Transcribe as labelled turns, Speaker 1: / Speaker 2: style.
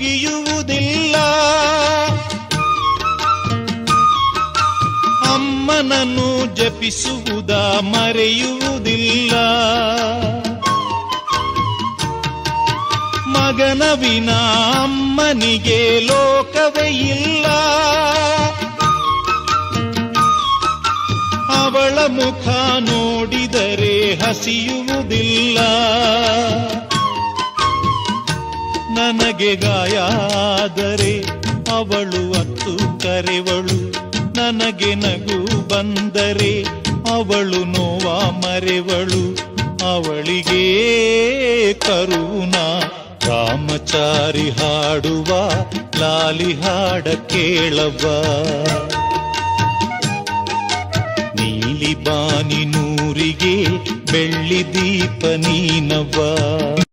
Speaker 1: ಮುಗಿಯುವುದಿಲ್ಲ. ಅಮ್ಮನನ್ನು ಜಪಿಸುವುದ ಮರೆಯುವುದಿಲ್ಲ. ಮಗನ ವಿನಾ ಅಮ್ಮನಿಗೆ ಲೋಕವೇ ಇಲ್ಲ. ಅವಳ ಮುಖ ನೋಡಿದರೆ ಹಸಿಯುವುದಿಲ್ಲ. ನನಗೆ ಗಾಯ ಆದರೆ ಅವಳು ಅತ್ತು ಕರೆವಳು. ನನಗೆ ನಗು ಬಂದರೆ ಅವಳು ನೋವ ಮರೆವಳು. ಅವಳಿಗೆ ಕರುಣ ರಾಮಚಾರಿ ಹಾಡುವ ಲಾಲಿ ಹಾಡ ಕೇಳವ್ವ. ನೀಲಿ ಬಾನಿ ನೂರಿಗೆ ಬೆಳ್ಳಿ ದೀಪ ನೀನವ್ವ.